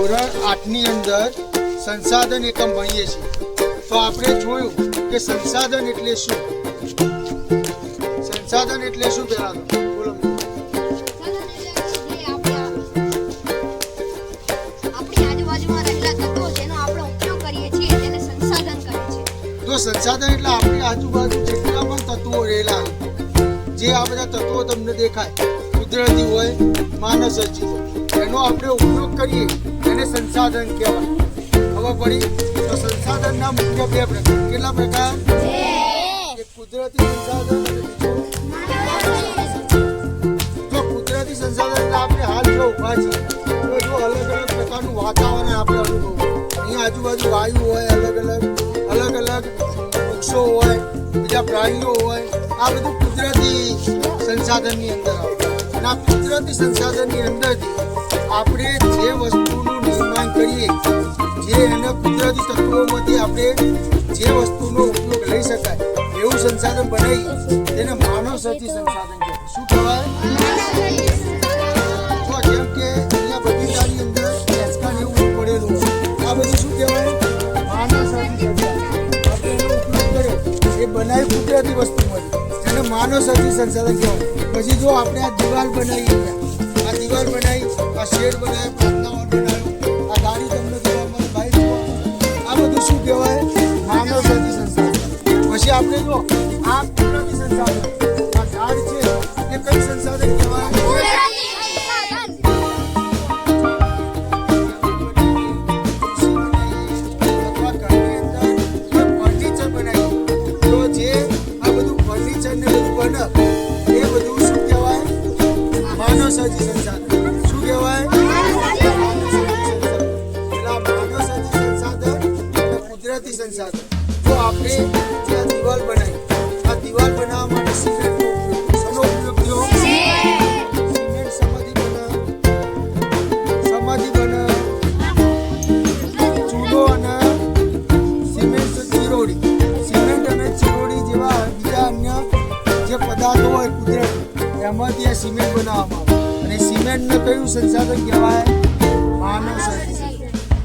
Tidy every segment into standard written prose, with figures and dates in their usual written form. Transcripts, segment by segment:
ધોરણ 8 ની અંદર સંસાધન એકમ ભણીએ છીએ તો આપણે જોયું કે સંસાધન એટલે શું? સંસાધન એટલે શું પહેલા તો બોલો. સંસાધન એટલે આપણી આજુબાજુ જેટલા પણ તત્વો રહેલા જે આ બધા તત્વો તમને દેખાય કુદરતી હોય માનવ સર્જિત હોય એનો આપણે ઉપયોગ કરીએ એને સંસાધન કહેવાય. ખબર પડી? તો સંસાધનના મુખ્ય બે પ્રકાર. કેટલા પ્રકાર? એક કુદરતી સંસાધન અને બીજું જો કુદરતી સંસાધન એટલે આપણે હાલ જો ઊભા છીએ તો જો અલગ અલગ પ્રકારનું વાતાવરણ આપણે અનુભવ અહીંયા આજુબાજુ વાયુ હોય અલગ અલગ વૃક્ષો હોય બીજા પ્રાણીઓ હોય આ બધું કુદરતી સંસાધનની અંદર આવે અને આ કુદરતી સંસાધનની અંદરથી આપણે જે વસ્તુનું નિર્માણ કરીએ જે એને કુદરતી તત્વોમાંથી આપણે જે વસ્તુનો ઉપયોગ લઈ શકાય એવું સંસાધન બનાવીએ તેને માનવ સર્જિત સંસાધન કહેવાય. શું કહેવાય? જો જેમ કે અહીંયા બગીચાની અંદર બેસકાન એવું પડેલું હોય આ બધું શું કહેવાય? માનવ સર્જિત એ બનાવી કુદરતી વસ્તુ મળી એને માનવ સર્જિત સંસાધન કહેવાય. પછી જો આપણે આ દિવાલ બનાવી આ શેડ બનાવ્યો પ્રાર્થના હોલ બનાવ્યો આ ગાડી તમને જોવા બાઈક આ બધું શું કહેવાય? માનવ સર્જિત સંસાધન. પછી આપણે જો આ કુદરતી સંસાધન આ ઝાડ છે એ કઈ સંસાધન કહેવાય? સર્જિત સંસાધન. શું કહેવાય? માનવ સર્જિત સંસાધન અને કુદરતી સંસાધન. જો આપણે જે દિવાલ બનાવી આ દિવાલ બનાવવા માટે સિમેન્ટનો ઉપયોગ થયો. સિમેન્ટ સમાધિ બને ચૂલો અને સિમેન્ટ અને ચિરોડી જેવા બીજા અન્ય જે પદાર્થો હોય કુદરતી એમાંથી આ સિમેન્ટ બનાવવામાં આવે અને સિમેન્ટને કયું સંસાધન કહેવાય? માનવ સર્જિત.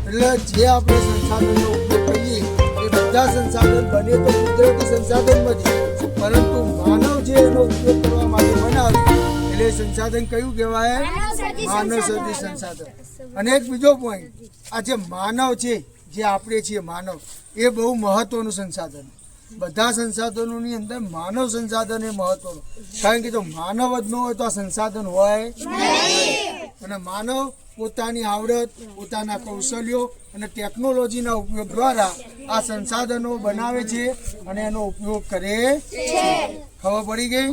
એટલે જે આપણે સંસાધનનો ઉપયોગ કરીએ એ બધા સંસાધન બને તો કુદરતી સંસાધનમાંથી પરંતુ માનવ જે એનો ઉપયોગ કરવા માટે બનાવે એટલે સંસાધન કયું કહેવાય? માનવ સર્જિત સંસાધન. અને એક બીજો પોઈન્ટ આ જે માનવ છે જે આપણે છીએ માનવ એ બહુ મહત્વનું સંસાધન. બધા સંસાધનોની અંદર માનવ સંસાધન એ મહત્વનું કારણ કે જો માનવ જ ન હોય તો આ સંસાધન હોય અને માનવ પોતાની આવડત પોતાના કૌશલ્યો અને ટેકનોલોજીના ઉપયોગ દ્વારા આ સંસાધનો બનાવે છે અને એનો ઉપયોગ કરે છે. ખબર પડી ગઈ?